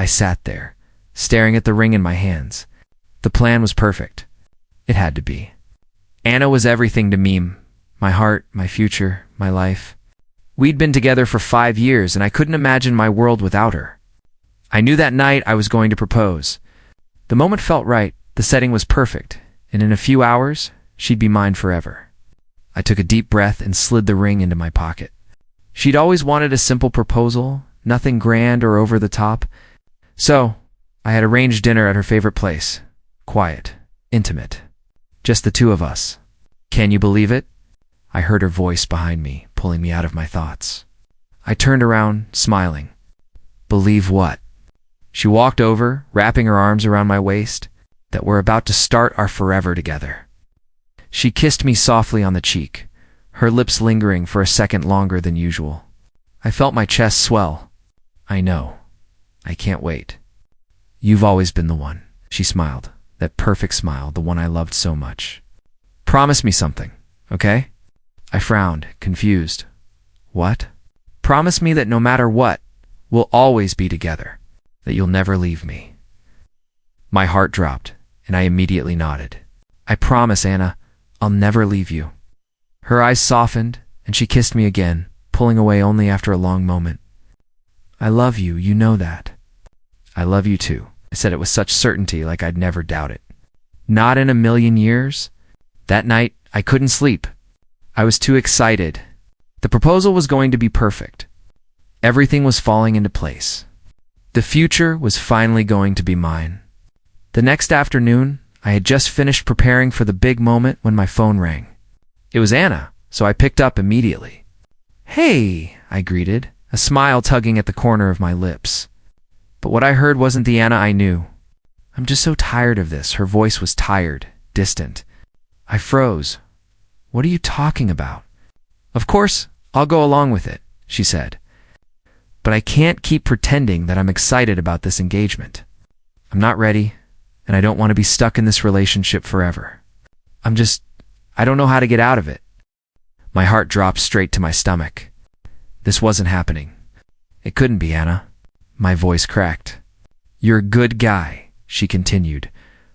I sat there, staring at the ring in my hands. The plan was perfect. It had to be. Anna was everything to me. My heart, my future, my life. We'd been together for 5 years, and I couldn't imagine my world without her. I knew that night I was going to propose. The moment felt right, the setting was perfect, and in a few hours, she'd be mine forever. I took a deep breath and slid the ring into my pocket. She'd always wanted a simple proposal, nothing grand or over the top. So, I had arranged dinner at her favorite place. Quiet, intimate. Just the two of us. Can you believe it? I heard her voice behind me, pulling me out of my thoughts. I turned around, smiling. Believe what? She walked over, wrapping her arms around my waist, that we're about to start our forever together. She kissed me softly on the cheek, her lips lingering for a second longer than usual. I felt my chest swell. I know. I can't wait. You've always been the one, she smiled, that perfect smile, the one I loved so much. Promise me something, okay? I frowned, confused. What? Promise me that no matter what, we'll always be together, that you'll never leave me. My heart dropped, and I immediately nodded. I promise, Anna, I'll never leave you. Her eyes softened, and she kissed me again, pulling away only after a long moment. I love you, you know that. I love you too. I said it with such certainty, like I'd never doubt it. Not in a million years. That night, I couldn't sleep. I was too excited. The proposal was going to be perfect. Everything was falling into place. The future was finally going to be mine. The next afternoon, I had just finished preparing for the big moment when my phone rang. It was Anna, so I picked up immediately. Hey, I greeted, a smile tugging at the corner of my lips. But what I heard wasn't the Anna I knew. I'm just so tired of this. Her voice was tired, distant. I froze. What are you talking about? Of course, I'll go along with it, she said. But I can't keep pretending that I'm excited about this engagement. I'm not ready, and I don't want to be stuck in this relationship forever. I don't know how to get out of it. My heart dropped straight to my stomach. This wasn't happening. It couldn't be, Anna. My voice cracked. You're a good guy, she continued,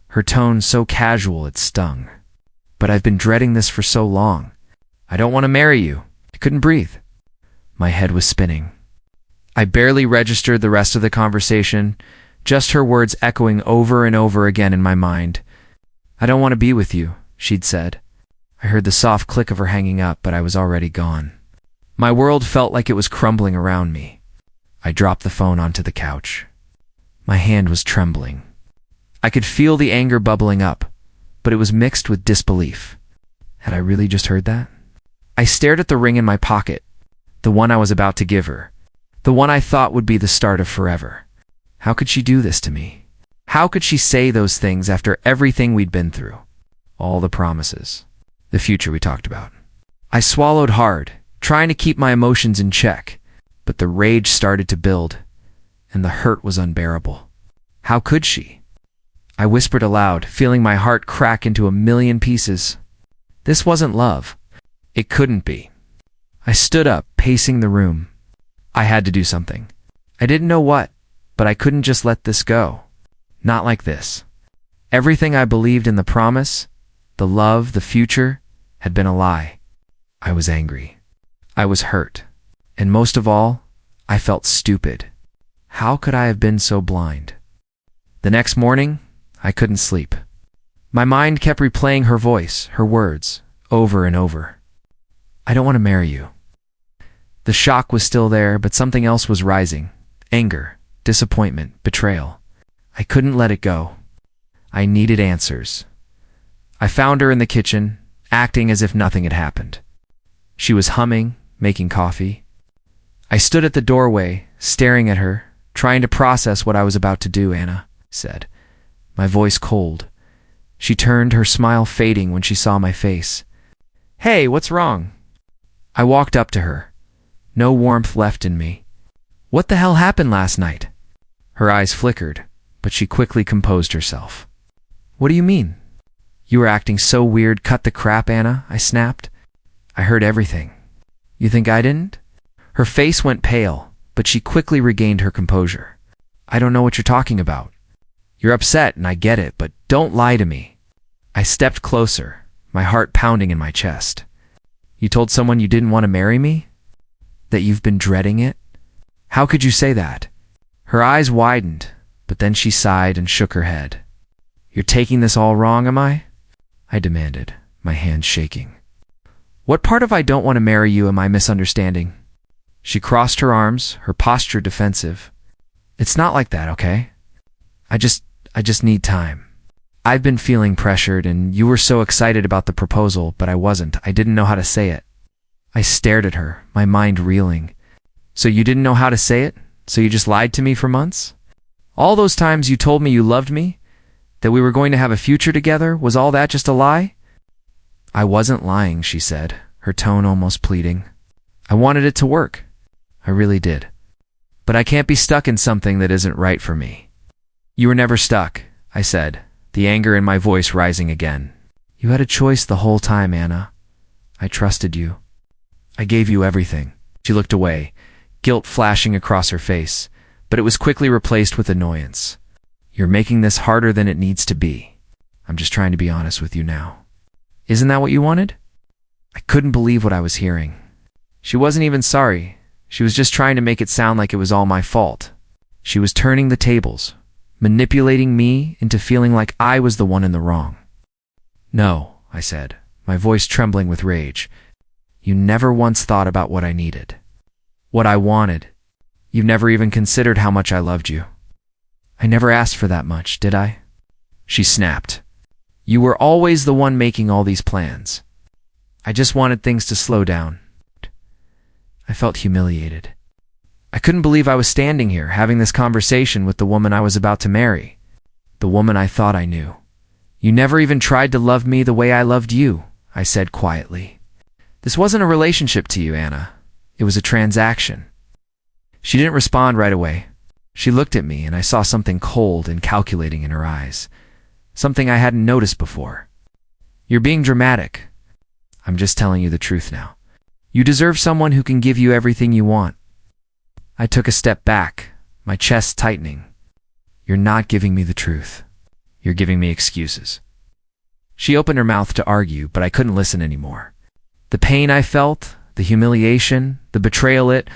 her tone so casual it stung. But I've been dreading this for so long. I don't want to marry you. I couldn't breathe. My head was spinning. I barely registered the rest of the conversation, just her words echoing over and over again in my mind. I don't want to be with you, she'd said. I heard the soft click of her hanging up, but I was already gone. My world felt like it was crumbling around me. I dropped the phone onto the couch. My hand was trembling. I could feel the anger bubbling up, but it was mixed with disbelief. Had I really just heard that? I stared at the ring in my pocket, the one I was about to give her, the one I thought would be the start of forever. How could she do this to me? How could she say those things after everything we'd been through? All the promises, the future we talked about. I swallowed hard, trying to keep my emotions in check, but the rage started to build, and the hurt was unbearable. How could she? I whispered aloud, feeling my heart crack into a million pieces. This wasn't love. It couldn't be. I stood up, pacing the room. I had to do something. I didn't know what, but I couldn't just let this go. Not like this. Everything I believed in, the promise, the love, the future, had been a lie. I was angry. I was hurt. And most of all, I felt stupid. How could I have been so blind? The next morning, I couldn't sleep. My mind kept replaying her voice, her words, over and over. I don't want to marry you. The shock was still there, but something else was rising. Anger, disappointment, betrayal. I couldn't let it go. I needed answers. I found her in the kitchen, acting as if nothing had happened. She was humming, making coffee. I stood at the doorway, staring at her, trying to process what I was about to do. Anna said, my voice cold. She turned, her smile fading when she saw my face. Hey, what's wrong? I walked up to her. No warmth left in me. What the hell happened last night? Her eyes flickered, but she quickly composed herself. What do you mean? You were acting so weird. Cut the crap, Anna, I snapped. I heard everything. You think I didn't? Her face went pale, but she quickly regained her composure. I don't know what you're talking about. You're upset and I get it, but don't lie to me. I stepped closer, my heart pounding in my chest. You told someone you didn't want to marry me? That you've been dreading it? How could you say that? Her eyes widened, but then she sighed and shook her head. You're taking this all wrong, am I? I demanded, my hands shaking. What part of I don't want to marry you am I misunderstanding? She crossed her arms, her posture defensive. It's not like that, okay? I just need time. I've been feeling pressured, and you were so excited about the proposal, but I wasn't. I didn't know how to say it. I stared at her, my mind reeling. So you didn't know how to say it? So you just lied to me for months? All those times you told me you loved me? That we were going to have a future together? Was all that just a lie? I wasn't lying, she said, her tone almost pleading. I wanted it to work. I really did. But I can't be stuck in something that isn't right for me. You were never stuck, I said, the anger in my voice rising again. You had a choice the whole time, Anna. I trusted you. I gave you everything. She looked away, guilt flashing across her face, but it was quickly replaced with annoyance. You're making this harder than it needs to be. I'm just trying to be honest with you now. Isn't that what you wanted? I couldn't believe what I was hearing. She wasn't even sorry. She was just trying to make it sound like it was all my fault. She was turning the tables, manipulating me into feeling like I was the one in the wrong. No, I said, my voice trembling with rage. You never once thought about what I needed. What I wanted. You've never even considered how much I loved you. I never asked for that much, did I? She snapped. You were always the one making all these plans. I just wanted things to slow down. I felt humiliated. I couldn't believe I was standing here having this conversation with the woman I was about to marry. The woman I thought I knew. You never even tried to love me the way I loved you, I said quietly. This wasn't a relationship to you, Anna. It was a transaction. She didn't respond right away. She looked at me and I saw something cold and calculating in her eyes. Something I hadn't noticed before. You're being dramatic. I'm just telling you the truth now. You deserve someone who can give you everything you want. I took a step back, my chest tightening. You're not giving me the truth. You're giving me excuses. She opened her mouth to argue, but I couldn't listen anymore. The pain I felt, the humiliation, the betrayal, it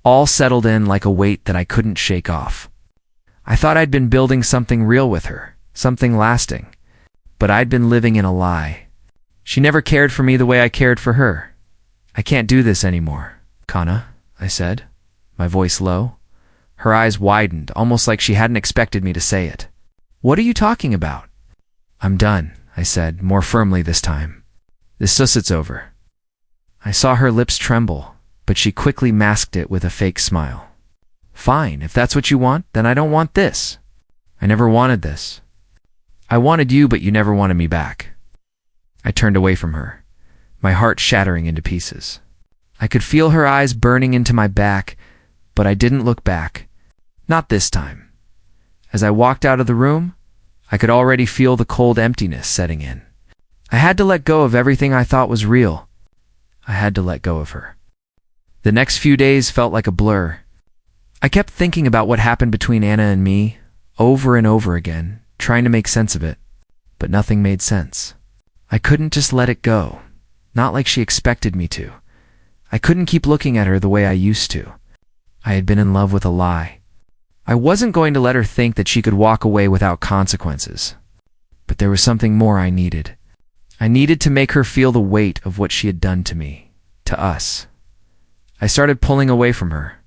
all settled in like a weight that I couldn't shake off. I thought I'd been building something real with her, something lasting, but I'd been living in a lie. She never cared for me the way I cared for her. I can't do this anymore, Kana, I said, my voice low. Her eyes widened, almost like she hadn't expected me to say it. What are you talking about? I'm done, I said, more firmly this time. This susit's over. I saw her lips tremble, but she quickly masked it with a fake smile. Fine, if that's what you want, then I don't want this. I never wanted this. I wanted you, but you never wanted me back. I turned away from her, my heart shattering into pieces. I could feel her eyes burning into my back, but I didn't look back. Not this time. As I walked out of the room, I could already feel the cold emptiness setting in. I had to let go of everything I thought was real. I had to let go of her. The next few days felt like a blur. I kept thinking about what happened between Anna and me, over and over again, trying to make sense of it, but nothing made sense. I couldn't just let it go, not like she expected me to. I couldn't keep looking at her the way I used to. I had been in love with a lie. I wasn't going to let her think that she could walk away without consequences. But there was something more I needed. I needed to make her feel the weight of what she had done to me, to us. I started pulling away from her.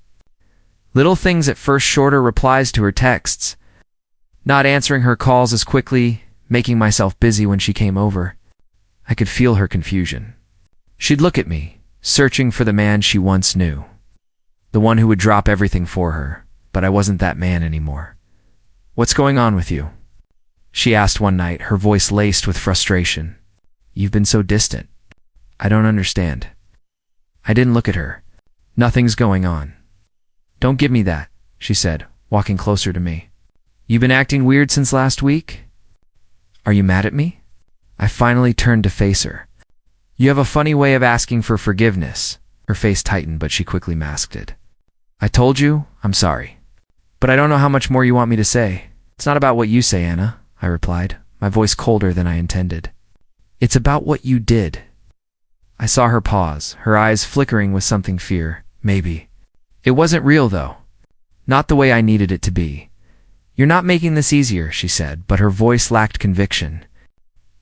Little things at first, shorter replies to her texts, not answering her calls as quickly, making myself busy when she came over. I could feel her confusion. She'd look at me, searching for the man she once knew. The one who would drop everything for her, but I wasn't that man anymore. What's going on with you? She asked one night, her voice laced with frustration. You've been so distant. I don't understand. I didn't look at her. Nothing's going on. Don't give me that, she said, walking closer to me. You've been acting weird since last week? Are you mad at me? I finally turned to face her. You have a funny way of asking for forgiveness. Her face tightened, but she quickly masked it. I told you, I'm sorry. But I don't know how much more you want me to say. It's not about what you say, Anna, I replied, my voice colder than I intended. It's about what you did. I saw her pause, her eyes flickering with something fear. Maybe. It wasn't real, though. Not the way I needed it to be. You're not making this easier, she said, but her voice lacked conviction.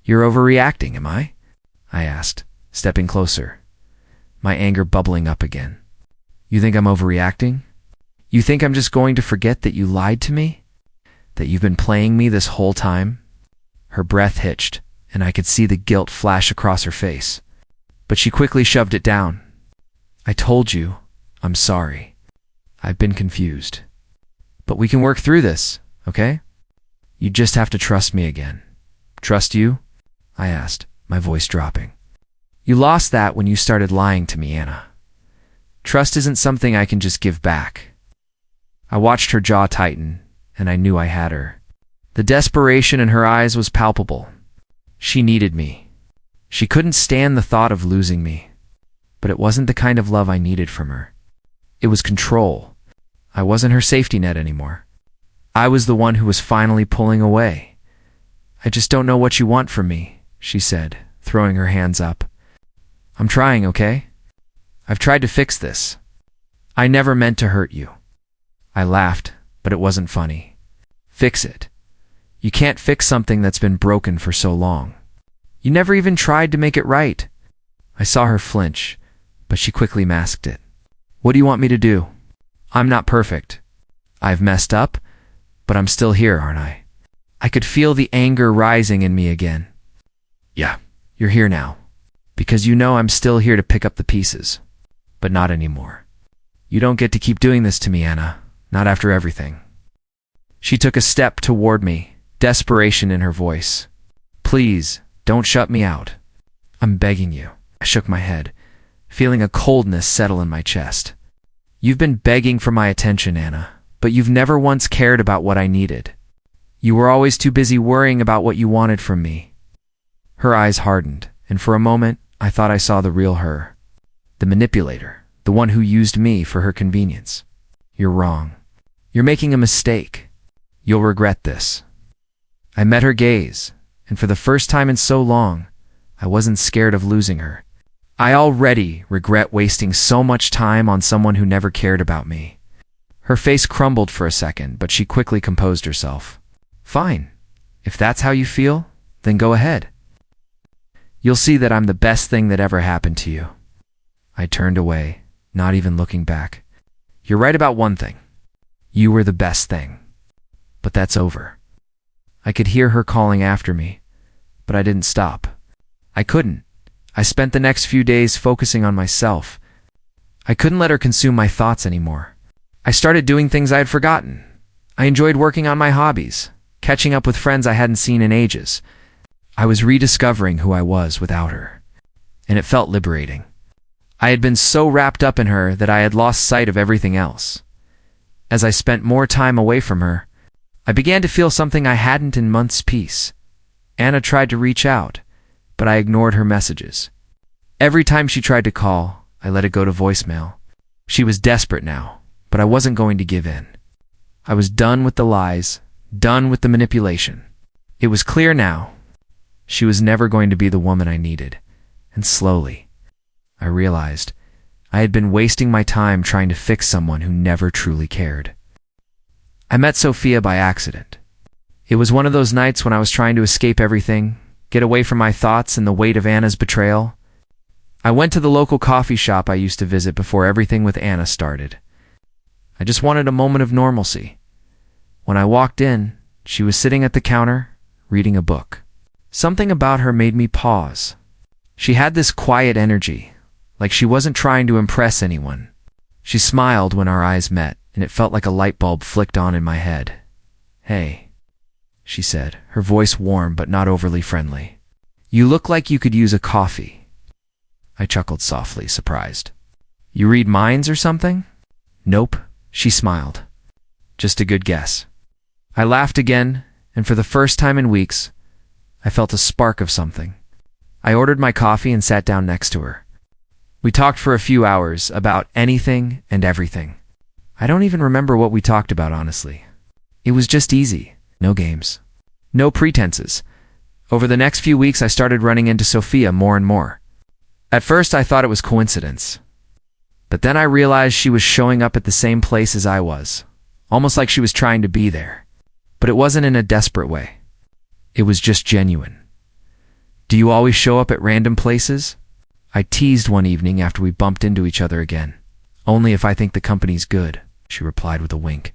You're overreacting, am I? I asked, stepping closer, my anger bubbling up again. You think I'm overreacting? You think I'm just going to forget that you lied to me? That you've been playing me this whole time? Her breath hitched, and I could see the guilt flash across her face. But she quickly shoved it down. I told you, I'm sorry. I've been confused. But we can work through this, okay? You just have to trust me again. Trust you? I asked, my voice dropping. You lost that when you started lying to me, Anna. Trust isn't something I can just give back. I watched her jaw tighten, and I knew I had her. The desperation in her eyes was palpable. She needed me. She couldn't stand the thought of losing me. But it wasn't the kind of love I needed from her. It was control. I wasn't her safety net anymore. I was the one who was finally pulling away. I just don't know what you want from me, she said, throwing her hands up. I'm trying, okay? I've tried to fix this. I never meant to hurt you. I laughed, but it wasn't funny. Fix it. You can't fix something that's been broken for so long. You never even tried to make it right. I saw her flinch, but she quickly masked it. What do you want me to do? I'm not perfect. I've messed up, but I'm still here, aren't I? I could feel the anger rising in me again. Yeah, you're here now. Because you know I'm still here to pick up the pieces. But not anymore. You don't get to keep doing this to me, Anna. Not after everything. She took a step toward me, desperation in her voice. Please, don't shut me out. I'm begging you. I shook my head, feeling a coldness settle in my chest. You've been begging for my attention, Anna, but you've never once cared about what I needed. You were always too busy worrying about what you wanted from me. Her eyes hardened, and for a moment, I thought I saw the real her. The manipulator, the one who used me for her convenience. You're wrong. You're making a mistake. You'll regret this. I met her gaze, and for the first time in so long, I wasn't scared of losing her. I already regret wasting so much time on someone who never cared about me. Her face crumbled for a second, but she quickly composed herself. Fine. If that's how you feel, then go ahead. You'll see that I'm the best thing that ever happened to you. I turned away, not even looking back. You're right about one thing. You were the best thing. But that's over. I could hear her calling after me, but I didn't stop. I couldn't. I spent the next few days focusing on myself. I couldn't let her consume my thoughts anymore. I started doing things I had forgotten. I enjoyed working on my hobbies, catching up with friends I hadn't seen in ages. I was rediscovering who I was without her, and it felt liberating. I had been so wrapped up in her that I had lost sight of everything else. As I spent more time away from her, I began to feel something I hadn't in months' peace. Anna tried to reach out, but I ignored her messages. Every time she tried to call, I let it go to voicemail. She was desperate now, but I wasn't going to give in. I was done with the lies, done with the manipulation. It was clear now. She was never going to be the woman I needed, and slowly, I realized I had been wasting my time trying to fix someone who never truly cared. I met Sophia by accident. It was one of those nights when I was trying to escape everything, get away from my thoughts and the weight of Anna's betrayal. I went to the local coffee shop I used to visit before everything with Anna started. I just wanted a moment of normalcy. When I walked in, she was sitting at the counter, reading a book. Something about her made me pause. She had this quiet energy, like she wasn't trying to impress anyone. She smiled when our eyes met, and it felt like a light bulb flicked on in my head. Hey, she said, her voice warm but not overly friendly. You look like you could use a coffee. I chuckled softly, surprised. You read minds or something? Nope, she smiled. Just a good guess. I laughed again, and for the first time in weeks, I felt a spark of something. I ordered my coffee and sat down next to her. We talked for a few hours about anything and everything. I don't even remember what we talked about, honestly. It was just easy. No games. No pretenses. Over the next few weeks, I started running into Sophia more and more. At first, I thought it was coincidence. But then I realized she was showing up at the same place as I was, almost like she was trying to be there. But it wasn't in a desperate way. It was just genuine. Do you always show up at random places? I teased one evening after we bumped into each other again. Only if I think the company's good, she replied with a wink.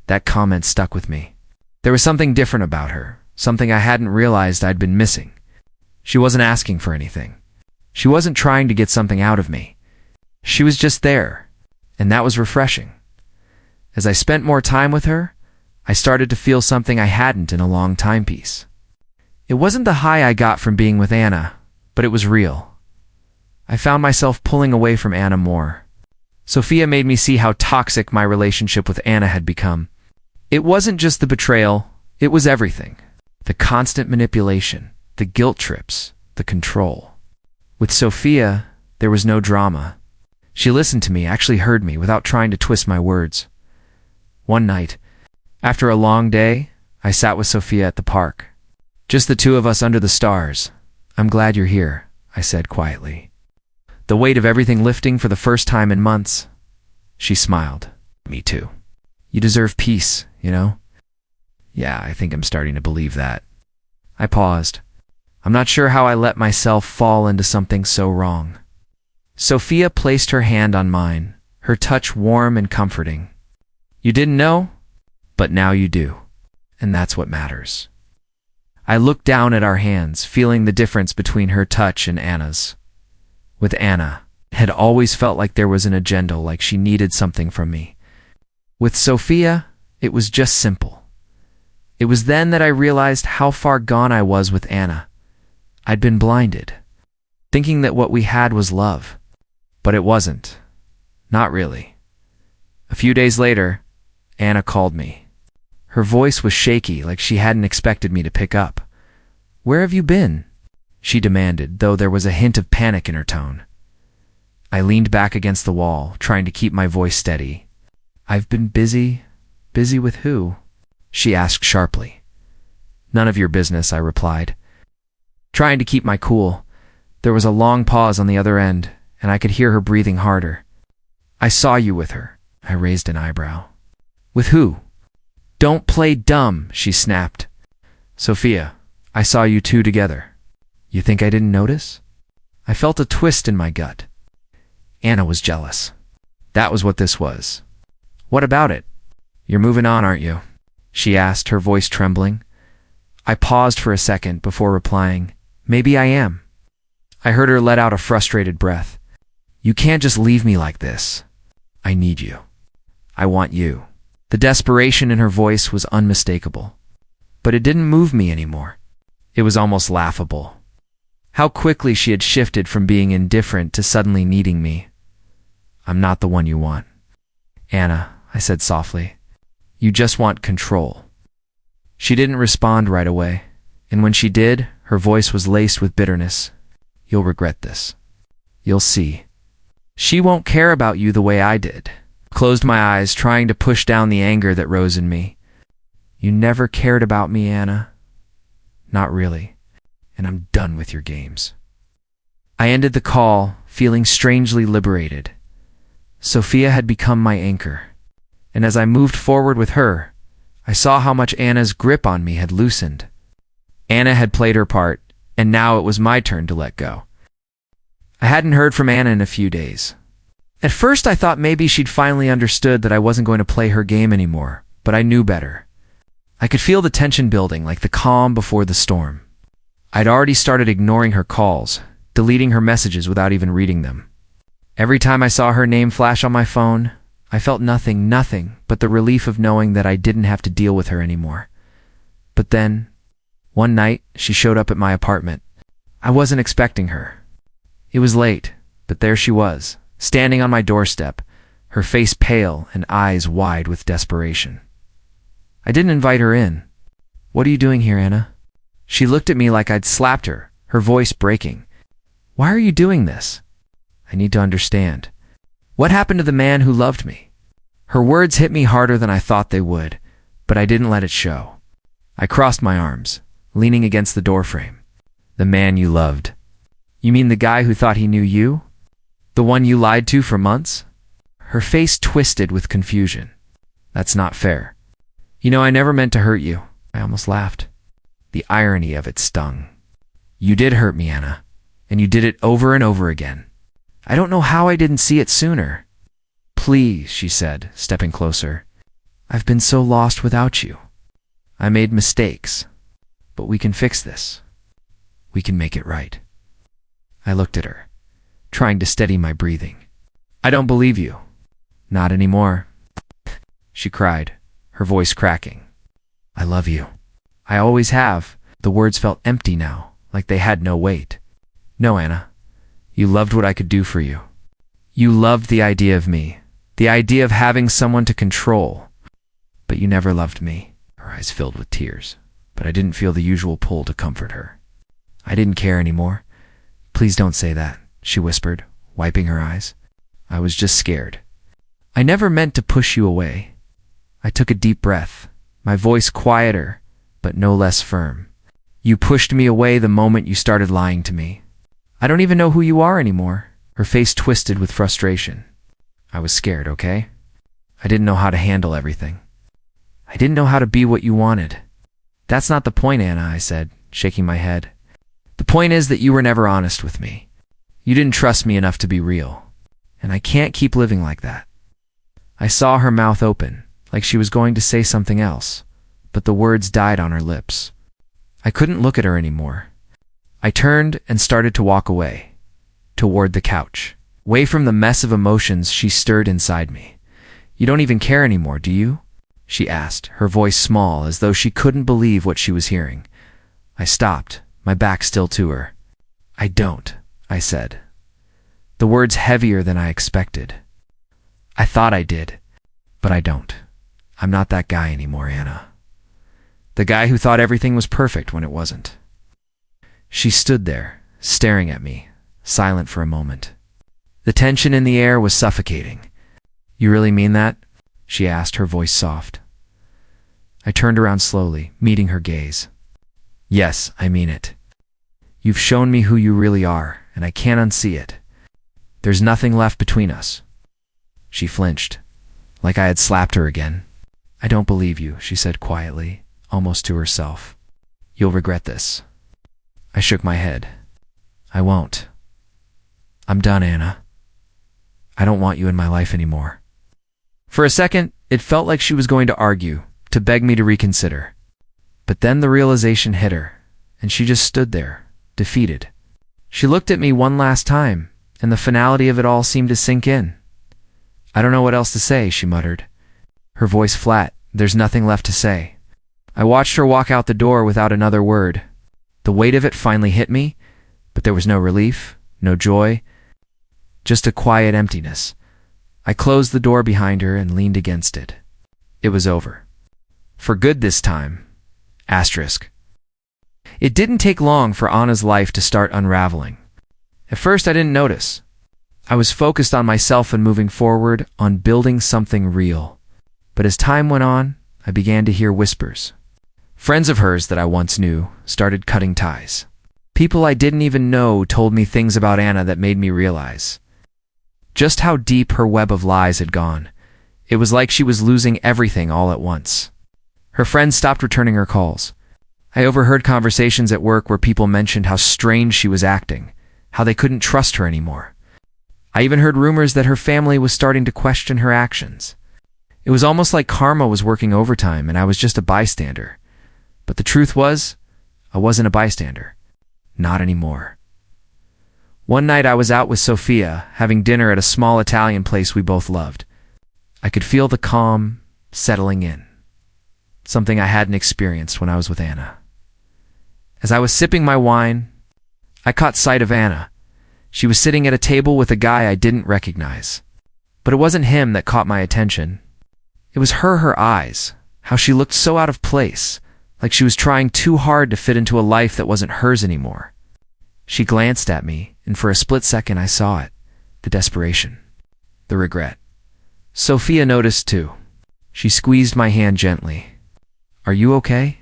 That comment stuck with me. There was something different about her, something I hadn't realized I'd been missing. She wasn't asking for anything. She wasn't trying to get something out of me. She was just there, and that was refreshing. As I spent more time with her, I started to feel something I hadn't in a long timepiece. It wasn't the high I got from being with Anna, but it was real. I found myself pulling away from Anna more. Sophia made me see how toxic my relationship with Anna had become. It wasn't just the betrayal, it was everything. The constant manipulation, the guilt trips, the control. With Sophia, there was no drama. She listened to me, actually heard me, without trying to twist my words. One night, after a long day, I sat with Sophia at the park. Just the two of us under the stars. I'm glad you're here, I said quietly. The weight of everything lifting for the first time in months. She smiled. Me too. You deserve peace, you know? Yeah, I think I'm starting to believe that. I paused. I'm not sure how I let myself fall into something so wrong. Sophia placed her hand on mine, her touch warm and comforting. You didn't know? But now you do. And that's what matters. I looked down at our hands, feeling the difference between her touch and Anna's. With Anna, it had always felt like there was an agenda, like she needed something from me. With Sophia, it was just simple. It was then that I realized how far gone I was with Anna. I'd been blinded, thinking that what we had was love. But it wasn't. Not really. A few days later, Anna called me. Her voice was shaky, like she hadn't expected me to pick up. Where have you been? She demanded, though there was a hint of panic in her tone. I leaned back against the wall, trying to keep my voice steady. I've been busy. Busy with who? She asked sharply. None of your business, I replied. Trying to keep my cool, there was a long pause on the other end, and I could hear her breathing harder. I saw you with her. I raised an eyebrow. With who? Don't play dumb, she snapped. Sophia, I saw you two together. You think I didn't notice? I felt a twist in my gut. Anna was jealous. That was what this was. What about it? You're moving on, aren't you? She asked, her voice trembling. I paused for a second before replying, Maybe I am. I heard her let out a frustrated breath. You can't just leave me like this. I need you. I want you. The desperation in her voice was unmistakable. But it didn't move me anymore. It was almost laughable. How quickly she had shifted from being indifferent to suddenly needing me. I'm not the one you want. Anna, I said softly. You just want control. She didn't respond right away, and when she did, her voice was laced with bitterness. You'll regret this. You'll see. She won't care about you the way I did. Closed my eyes, trying to push down the anger that rose in me. You never cared about me, Anna. Not really. And I'm done with your games. I ended the call, feeling strangely liberated. Sophia had become my anchor, and as I moved forward with her, I saw how much Anna's grip on me had loosened. Anna had played her part, and now it was my turn to let go. I hadn't heard from Anna in a few days. At first I thought maybe she'd finally understood that I wasn't going to play her game anymore, but I knew better. I could feel the tension building, like the calm before the storm. I'd already started ignoring her calls, deleting her messages without even reading them. Every time I saw her name flash on my phone, I felt nothing but the relief of knowing that I didn't have to deal with her anymore. But then, one night, she showed up at my apartment. I wasn't expecting her. It was late, but there she was, standing on my doorstep, her face pale and eyes wide with desperation. I didn't invite her in. What are you doing here, Anna? She looked at me like I'd slapped her, her voice breaking. Why are you doing this? I need to understand. What happened to the man who loved me? Her words hit me harder than I thought they would, but I didn't let it show. I crossed my arms, leaning against the doorframe. The man you loved. You mean the guy who thought he knew you? The one you lied to for months? Her face twisted with confusion. That's not fair. You know, I never meant to hurt you. I almost laughed. The irony of it stung. You did hurt me, Anna, and you did it over and over again. I don't know how I didn't see it sooner. Please, she said, stepping closer. I've been so lost without you. I made mistakes, but we can fix this. We can make it right. I looked at her, trying to steady my breathing. I don't believe you. Not anymore, she cried, her voice cracking. I love you. I always have. The words felt empty now, like they had no weight. No, Anna. You loved what I could do for you. You loved the idea of me, the idea of having someone to control. But you never loved me. Her eyes filled with tears, but I didn't feel the usual pull to comfort her. I didn't care anymore. Please don't say that, she whispered, wiping her eyes. I was just scared. I never meant to push you away. I took a deep breath, my voice quieter, but no less firm. You pushed me away the moment you started lying to me. I don't even know who you are anymore. Her face twisted with frustration. I was scared, okay? I didn't know how to handle everything. I didn't know how to be what you wanted. That's not the point, Anna, I said, shaking my head. The point is that you were never honest with me. You didn't trust me enough to be real. And I can't keep living like that. I saw her mouth open, like she was going to say something else, but the words died on her lips. I couldn't look at her anymore. I turned and started to walk away, toward the couch, away from the mess of emotions she stirred inside me. You don't even care anymore, do you? She asked, her voice small, as though she couldn't believe what she was hearing. I stopped, my back still to her. I don't, I said, the words heavier than I expected. I thought I did, but I don't. I'm not that guy anymore, Anna. The guy who thought everything was perfect when it wasn't. She stood there, staring at me, silent for a moment. The tension in the air was suffocating. You really mean that? She asked, her voice soft. I turned around slowly, meeting her gaze. Yes, I mean it. You've shown me who you really are, and I can't unsee it. There's nothing left between us. She flinched, like I had slapped her again. I don't believe you, she said quietly, almost to herself. You'll regret this. I shook my head. I won't. I'm done, Anna. I don't want you in my life anymore. For a second, it felt like she was going to argue, to beg me to reconsider. But then the realization hit her, and she just stood there, defeated. She looked at me one last time, and the finality of it all seemed to sink in. I don't know what else to say, she muttered. Her voice flat. There's nothing left to say. I watched her walk out the door without another word. The weight of it finally hit me, but there was no relief, no joy, just a quiet emptiness. I closed the door behind her and leaned against it. It was over. For good this time. Asterisk. It didn't take long for Anna's life to start unraveling. At first I didn't notice. I was focused on myself and moving forward, on building something real. But as time went on, I began to hear whispers. Friends of hers that I once knew started cutting ties. People I didn't even know told me things about Anna that made me realize just how deep her web of lies had gone. It was like she was losing everything all at once. Her friends stopped returning her calls. I overheard conversations at work where people mentioned how strange she was acting, how they couldn't trust her anymore. I even heard rumors that her family was starting to question her actions. It was almost like karma was working overtime and I was just a bystander. But the truth was, I wasn't a bystander. Not anymore. One night I was out with Sophia, having dinner at a small Italian place we both loved. I could feel the calm settling in, something I hadn't experienced when I was with Anna. As I was sipping my wine, I caught sight of Anna. She was sitting at a table with a guy I didn't recognize. But it wasn't him that caught my attention. It was her eyes, how she looked so out of place, like she was trying too hard to fit into a life that wasn't hers anymore. She glanced at me, and for a split second I saw it, the desperation, the regret. Sophia noticed too. She squeezed my hand gently. "Are you okay?"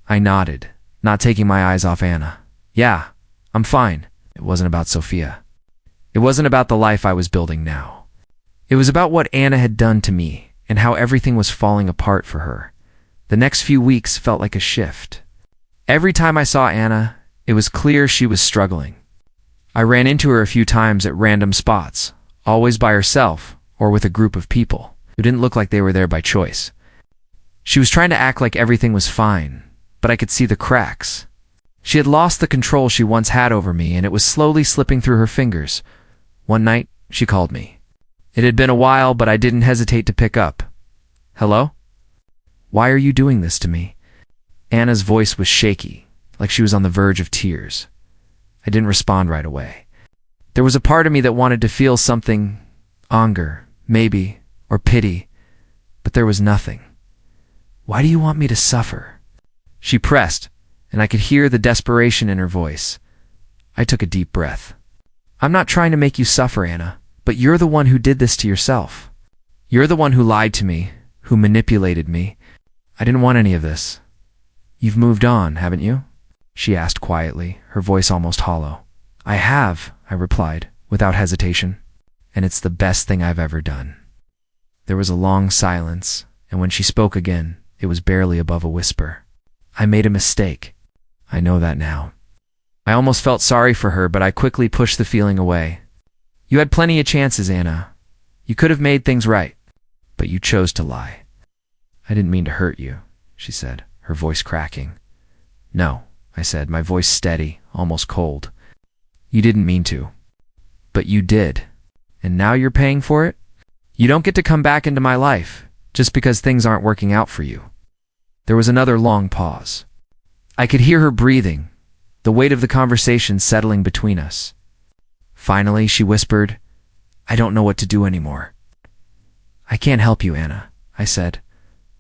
I nodded, not taking my eyes off Anna. "Yeah, I'm fine." It wasn't about Sophia. It wasn't about the life I was building now. It was about what Anna had done to me and how everything was falling apart for her. The next few weeks felt like a shift. Every time I saw Anna, it was clear she was struggling. I ran into her a few times at random spots, always by herself or with a group of people who didn't look like they were there by choice. She was trying to act like everything was fine, but I could see the cracks. She had lost the control she once had over me, and it was slowly slipping through her fingers. One night, she called me. It had been a while, but I didn't hesitate to pick up. "Hello? Why are you doing this to me?" Anna's voice was shaky, like she was on the verge of tears. I didn't respond right away. There was a part of me that wanted to feel something, anger, maybe, or pity, but there was nothing. "Why do you want me to suffer?" She pressed, and I could hear the desperation in her voice. I took a deep breath. "I'm not trying to make you suffer, Anna, but you're the one who did this to yourself. You're the one who lied to me, who manipulated me. I didn't want any of this." "You've moved on, haven't you?" she asked quietly, her voice almost hollow. "I have," I replied, without hesitation, "and it's the best thing I've ever done." There was a long silence, and when she spoke again, it was barely above a whisper. "I made a mistake. I know that now." I almost felt sorry for her, but I quickly pushed the feeling away. "You had plenty of chances, Anna. You could have made things right, but you chose to lie." "I didn't mean to hurt you," she said, her voice cracking. "No," I said, my voice steady, almost cold. "You didn't mean to. But you did. And now you're paying for it? You don't get to come back into my life just because things aren't working out for you." There was another long pause. I could hear her breathing, the weight of the conversation settling between us. Finally, she whispered, "I don't know what to do anymore." "I can't help you, Anna," I said,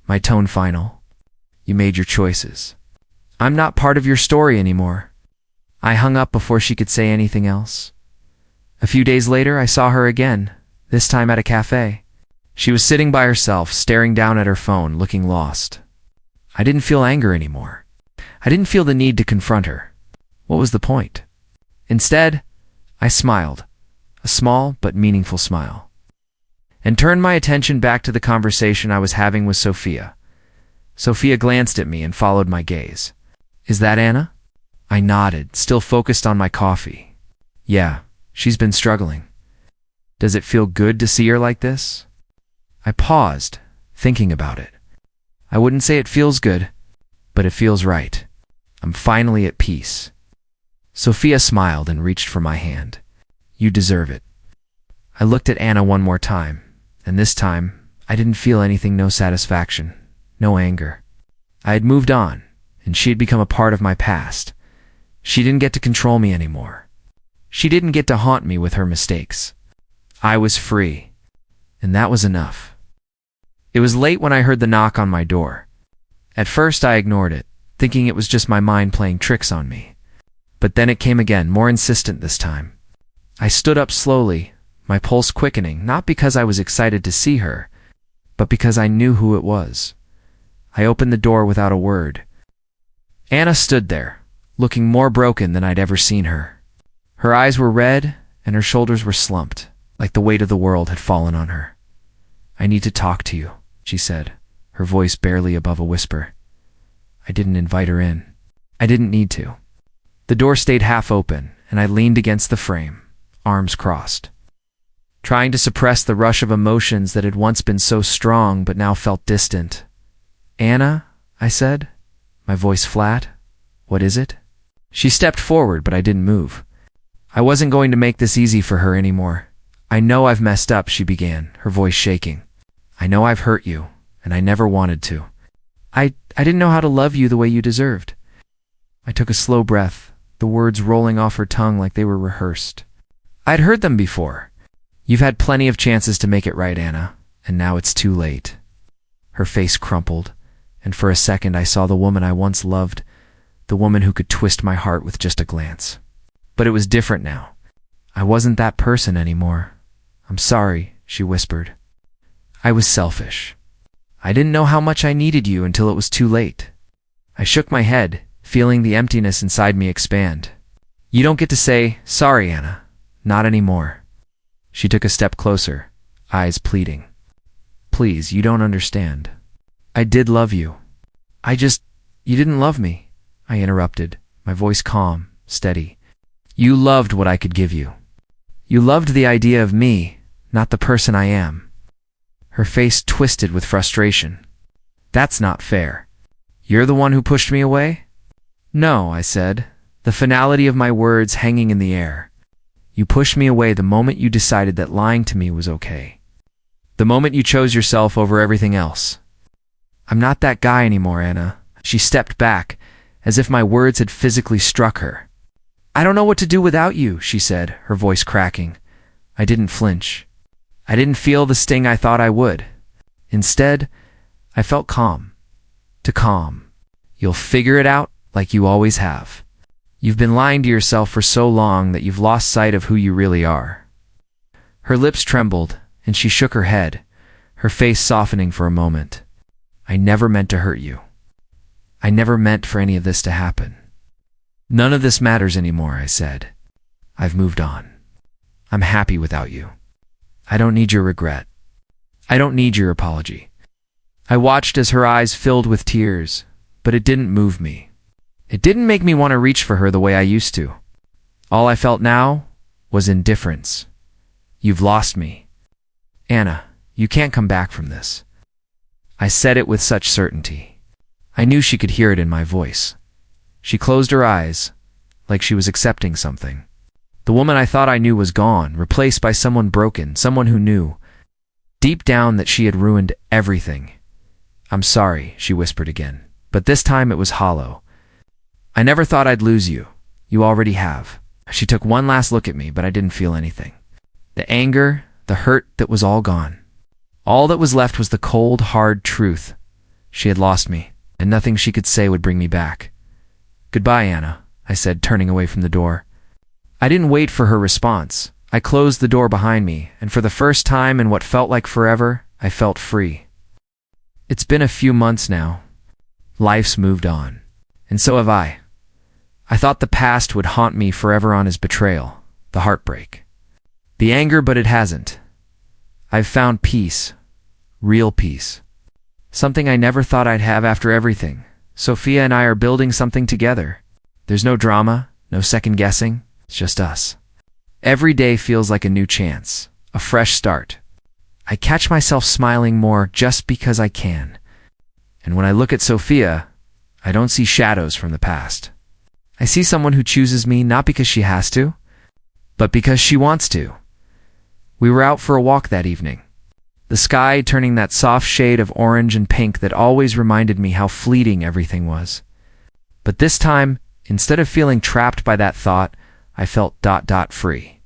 my tone final. "You made your choices. I'm not part of your story anymore." I hung up before she could say anything else. A few days later, I saw her again, this time at a cafe. She was sitting by herself, staring down at her phone, looking lost. I didn't feel anger anymore. I didn't feel the need to confront her. What was the point? Instead, I smiled, a small but meaningful smile, and turned my attention back to the conversation I was having with Sophia. Sophia glanced at me and followed my gaze. "Is that Anna?" I nodded, still focused on my coffee. "Yeah, she's been struggling." "Does it feel good to see her like this?" I paused, thinking about it. I wouldn't say it feels good, but it feels right. I'm finally at peace. Sophia smiled and reached for my hand. "You deserve it." I looked at Anna one more time, and this time I didn't feel anything, no satisfaction, no anger. I had moved on, and she had become a part of my past. She didn't get to control me anymore. She didn't get to haunt me with her mistakes. I was free, and that was enough. It was late when I heard the knock on my door. At first I ignored it, thinking it was just my mind playing tricks on me. But then it came again, more insistent this time. I stood up slowly, my pulse quickening, not because I was excited to see her, but because I knew who it was. I opened the door without a word. Anna stood there, looking more broken than I'd ever seen her. Her eyes were red, and her shoulders were slumped, like the weight of the world had fallen on her. "I need to talk to you," she said, her voice barely above a whisper. I didn't invite her in. I didn't need to. The door stayed half open, and I leaned against the frame, arms crossed, trying to suppress the rush of emotions that had once been so strong but now felt distant. "Anna," I said, my voice flat, "what is it?" She stepped forward, but I didn't move. I wasn't going to make this easy for her anymore. "I know I've messed up," she began, her voice shaking. "I know I've hurt you, and I never wanted to. I didn't know how to love you the way you deserved." I took a slow breath, the words rolling off her tongue like they were rehearsed. I'd heard them before. "You've had plenty of chances to make it right, Anna, and now it's too late." Her face crumpled, and for a second I saw the woman I once loved, the woman who could twist my heart with just a glance. But it was different now. I wasn't that person anymore. "I'm sorry," she whispered. I was selfish. I didn't know how much I needed you until it was too late. I shook my head, feeling the emptiness inside me expand. You don't get to say, sorry, Anna. Not anymore. She took a step closer, eyes pleading. Please, you don't understand. I did love you. You didn't love me, I interrupted, my voice calm, steady. You loved what I could give you. You loved the idea of me, not the person I am. Her face twisted with frustration. That's not fair. You're the one who pushed me away? No, I said, the finality of my words hanging in the air. You pushed me away the moment you decided that lying to me was okay. The moment you chose yourself over everything else. I'm not that guy anymore, Anna. She stepped back, as if my words had physically struck her. I don't know what to do without you, she said, her voice cracking. I didn't flinch. I didn't feel the sting I thought I would. Instead, I felt calm. To calm. You'll figure it out like you always have. You've been lying to yourself for so long that you've lost sight of who you really are. Her lips trembled, and she shook her head, her face softening for a moment. I never meant to hurt you. I never meant for any of this to happen. None of this matters anymore, I said. I've moved on. I'm happy without you. I don't need your regret. I don't need your apology. I watched as her eyes filled with tears, but it didn't move me. It didn't make me want to reach for her the way I used to. All I felt now was indifference. You've lost me. Anna, you can't come back from this. I said it with such certainty. I knew she could hear it in my voice. She closed her eyes, like she was accepting something. The woman I thought I knew was gone, replaced by someone broken, someone who knew, deep down, that she had ruined everything. I'm sorry, she whispered again, but this time it was hollow. I never thought I'd lose you. You already have. She took one last look at me, but I didn't feel anything. The anger, the hurt, that was all gone. All that was left was the cold, hard truth. She had lost me, and nothing she could say would bring me back. Goodbye, Anna, I said, turning away from the door. I didn't wait for her response. I closed the door behind me, and for the first time in what felt like forever, I felt free. It's been a few months now. Life's moved on, and so have I. I thought the past would haunt me forever on his betrayal, the heartbreak. The anger, but it hasn't. I've found peace, real peace. Something I never thought I'd have after everything. Sophia and I are building something together. There's no drama, no second guessing. It's just us. Every day feels like a new chance, a fresh start. I catch myself smiling more just because I can. And when I look at Sophia, I don't see shadows from the past. I see someone who chooses me not because she has to, but because she wants to. We were out for a walk that evening. The sky turning that soft shade of orange and pink that always reminded me how fleeting everything was. But this time, instead of feeling trapped by that thought, I felt free.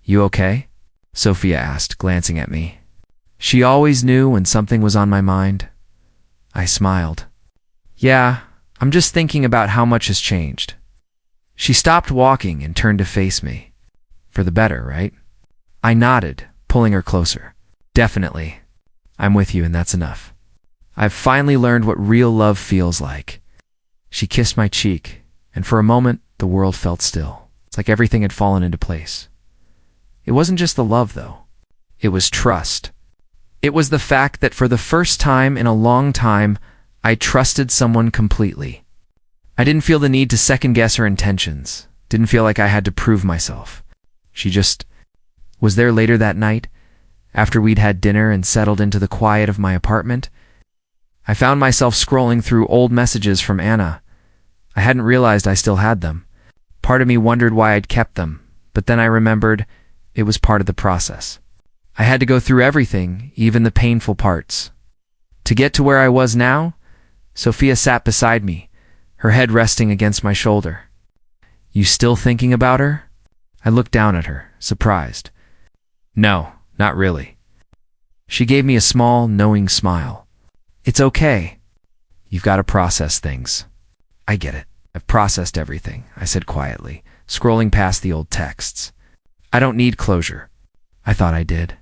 You okay? Sophia asked, glancing at me. She always knew when something was on my mind. I smiled. Yeah, I'm just thinking about how much has changed. She stopped walking and turned to face me. For the better, right? I nodded, pulling her closer. Definitely. I'm with you, and that's enough. I've finally learned what real love feels like. She kissed my cheek, and for a moment, the world felt still. It's like everything had fallen into place. It wasn't just the love, though. It was trust. It was the fact that for the first time in a long time, I trusted someone completely. I didn't feel the need to second-guess her intentions. Didn't feel like I had to prove myself. She just was there later that night, after we'd had dinner and settled into the quiet of my apartment. I found myself scrolling through old messages from Anna. I hadn't realized I still had them. Part of me wondered why I'd kept them, but then I remembered it was part of the process. I had to go through everything, even the painful parts. To get to where I was now, Sophia sat beside me, her head resting against my shoulder. You still thinking about her? I looked down at her, surprised. No, not really. She gave me a small, knowing smile. It's okay. You've got to process things. I get it. I've processed everything, I said quietly, scrolling past the old texts. I don't need closure. I thought I did.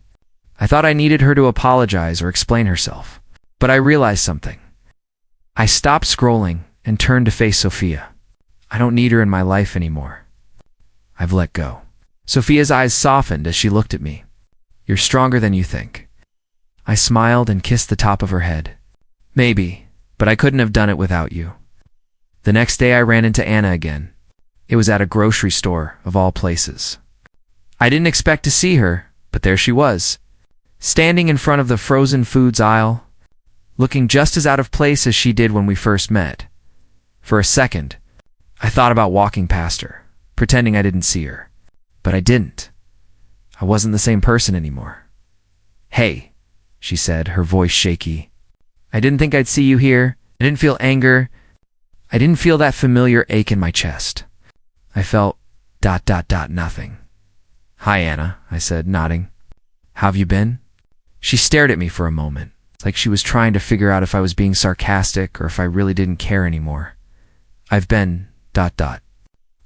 I thought I needed her to apologize or explain herself. But I realized something. I stopped scrolling and turned to face Sophia. I don't need her in my life anymore. I've let go. Sophia's eyes softened as she looked at me. You're stronger than you think. I smiled and kissed the top of her head. Maybe, but I couldn't have done it without you. The next day I ran into Anna again. It was at a grocery store, of all places. I didn't expect to see her, but there she was, standing in front of the frozen foods aisle, looking just as out of place as she did when we first met. For a second, I thought about walking past her, pretending I didn't see her. But I didn't. I wasn't the same person anymore. Hey, she said, her voice shaky. I didn't think I'd see you here. I didn't feel anger. I didn't feel that familiar ache in my chest. I felt ... nothing. Hi, Anna, I said, nodding. How have you been? She stared at me for a moment, like she was trying to figure out if I was being sarcastic or if I really didn't care anymore. I've been ...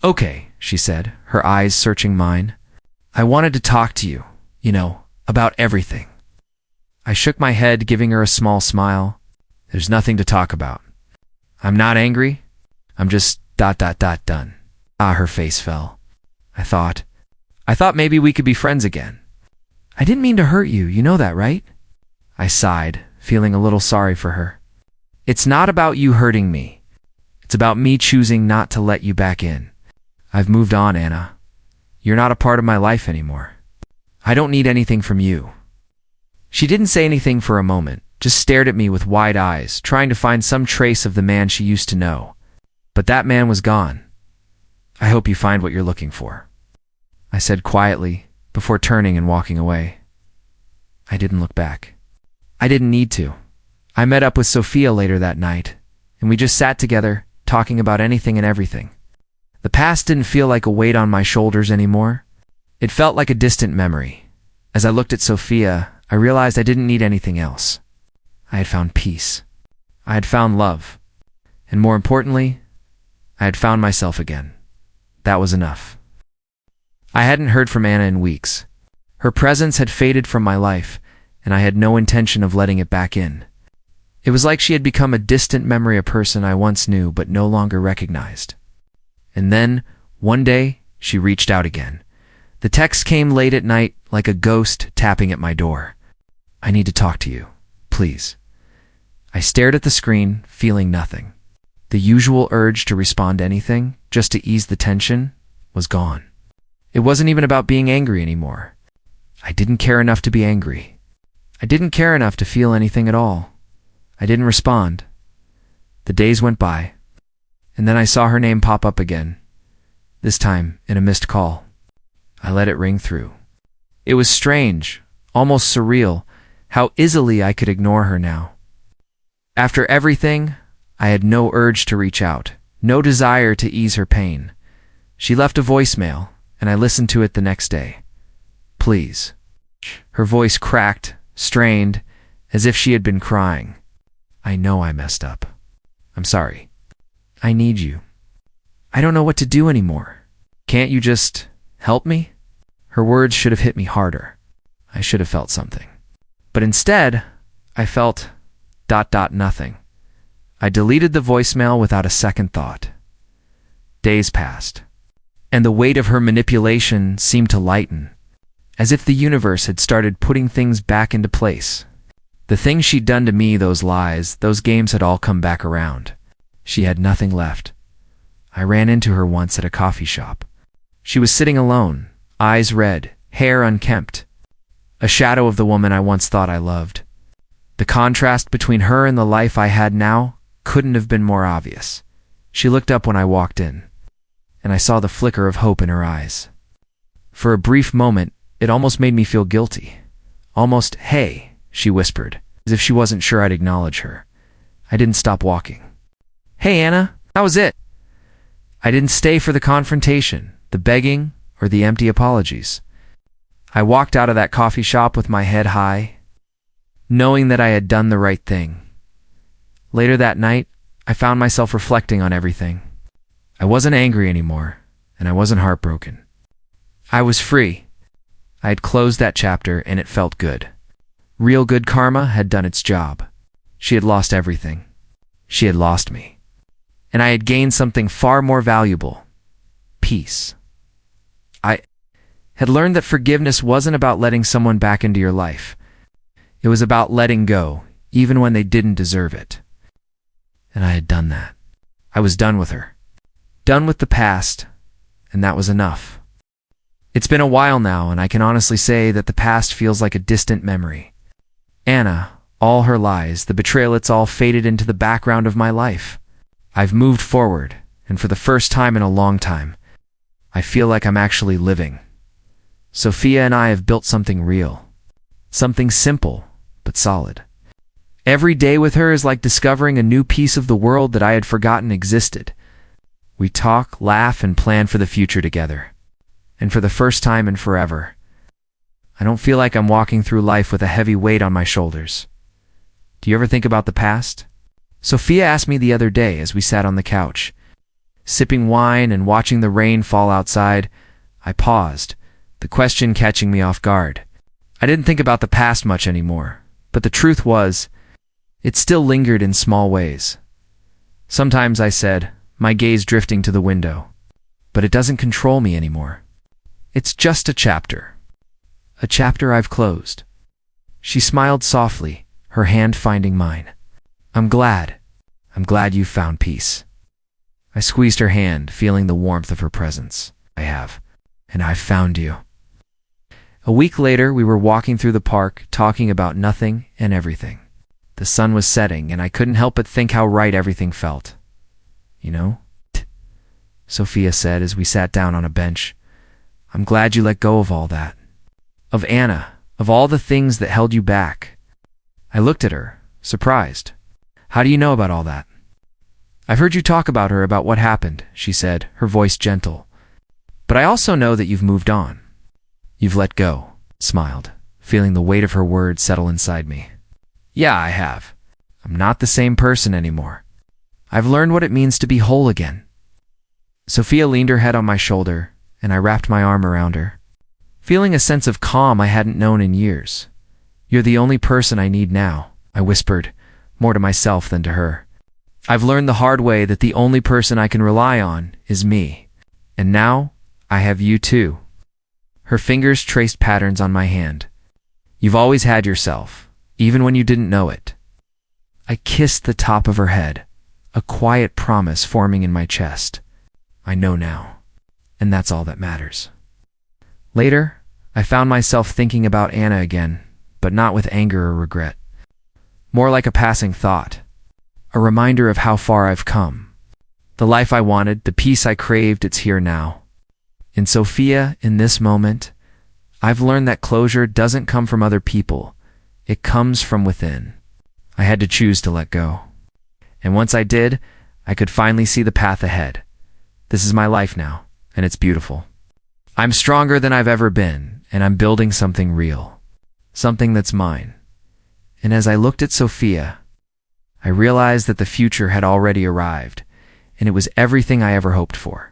Okay, she said, her eyes searching mine. I wanted to talk to you, about everything. I shook my head, giving her a small smile. There's nothing to talk about. I'm not angry. I'm just ... done. Her face fell. I thought maybe we could be friends again. I didn't mean to hurt you, you know that, right? I sighed, feeling a little sorry for her. It's not about you hurting me. It's about me choosing not to let you back in. I've moved on, Anna. You're not a part of my life anymore. I don't need anything from you. She didn't say anything for a moment, just stared at me with wide eyes, trying to find some trace of the man she used to know. But that man was gone. I hope you find what you're looking for, I said quietly, before turning and walking away. I didn't look back. I didn't need to. I met up with Sophia later that night, and we just sat together, talking about anything and everything. The past didn't feel like a weight on my shoulders anymore. It felt like a distant memory. As I looked at Sophia, I realized I didn't need anything else. I had found peace. I had found love. And more importantly, I had found myself again. That was enough. I hadn't heard from Anna in weeks. Her presence had faded from my life, and I had no intention of letting it back in. It was like she had become a distant memory, a person I once knew but no longer recognized. And then, one day, she reached out again. The text came late at night, like a ghost tapping at my door. I need to talk to you, please. I stared at the screen, feeling nothing. The usual urge to respond to anything, just to ease the tension, was gone. It wasn't even about being angry anymore. I didn't care enough to be angry. I didn't care enough to feel anything at all. I didn't respond. The days went by, and then I saw her name pop up again, this time in a missed call. I let it ring through. It was strange, almost surreal, how easily I could ignore her now. After everything, I had no urge to reach out, no desire to ease her pain. She left a voicemail, and I listened to it the next day. Please. Her voice cracked, strained, as if she had been crying. I know I messed up. I'm sorry. I need you. I don't know what to do anymore. Can't you just help me? Her words should have hit me harder. I should have felt something. But instead, I felt ... nothing. I deleted the voicemail without a second thought. Days passed, and the weight of her manipulation seemed to lighten, as if the universe had started putting things back into place. The things she'd done to me, those lies, those games had all come back around. She had nothing left. I ran into her once at a coffee shop. She was sitting alone, eyes red, hair unkempt, a shadow of the woman I once thought I loved. The contrast between her and the life I had now couldn't have been more obvious. She looked up when I walked in, and I saw the flicker of hope in her eyes. For a brief moment, it almost made me feel guilty. Almost, "Hey," she whispered, as if she wasn't sure I'd acknowledge her. I didn't stop walking. "Hey, Anna, how was it?" I didn't stay for the confrontation, the begging, or the empty apologies. I walked out of that coffee shop with my head high, knowing that I had done the right thing. Later that night, I found myself reflecting on everything. I wasn't angry anymore, and I wasn't heartbroken. I was free. I had closed that chapter, and it felt good. Real good karma had done its job. She had lost everything. She had lost me. And I had gained something far more valuable: peace. I had learned that forgiveness wasn't about letting someone back into your life. It was about letting go, even when they didn't deserve it. And I had done that. I was done with her. Done with the past, and that was enough. It's been a while now, and I can honestly say that the past feels like a distant memory. Anna, all her lies, the betrayal, it's all faded into the background of my life. I've moved forward, and for the first time in a long time, I feel like I'm actually living. Sophia and I have built something real. Something simple, but solid. Every day with her is like discovering a new piece of the world that I had forgotten existed. We talk, laugh, and plan for the future together. And for the first time in forever, I don't feel like I'm walking through life with a heavy weight on my shoulders. Do you ever think about the past? Sophia asked me the other day as we sat on the couch. Sipping wine and watching the rain fall outside, I paused, the question catching me off guard. I didn't think about the past much anymore, but the truth was, it still lingered in small ways. Sometimes, I said, my gaze drifting to the window. But it doesn't control me anymore. It's just a chapter. A chapter I've closed. She smiled softly, her hand finding mine. I'm glad you've found peace. I squeezed her hand, feeling the warmth of her presence. I have, and I've found you. A week later, we were walking through the park, talking about nothing and everything. The sun was setting, and I couldn't help but think how right everything felt. You know? Sophia said as we sat down on a bench. I'm glad you let go of all that. Of Anna, of all the things that held you back. I looked at her, surprised. How do you know about all that? I've heard you talk about her, about what happened, she said, her voice gentle. But I also know that you've moved on. You've let go, smiled, feeling the weight of her words settle inside me. Yeah, I have. I'm not the same person anymore. I've learned what it means to be whole again. Sophia leaned her head on my shoulder, and I wrapped my arm around her, feeling a sense of calm I hadn't known in years. You're the only person I need now, I whispered, more to myself than to her. I've learned the hard way that the only person I can rely on is me. And now, I have you too. Her fingers traced patterns on my hand. You've always had yourself, even when you didn't know it. I kissed the top of her head, a quiet promise forming in my chest. I know now, and that's all that matters. Later, I found myself thinking about Anna again, but not with anger or regret. More like a passing thought, a reminder of how far I've come. The life I wanted, the peace I craved, it's here now. In Sophia, in this moment, I've learned that closure doesn't come from other people. It comes from within. I had to choose to let go. And once I did, I could finally see the path ahead. This is my life now, and it's beautiful. I'm stronger than I've ever been, and I'm building something real. Something that's mine. And as I looked at Sophia, I realized that the future had already arrived, and it was everything I ever hoped for.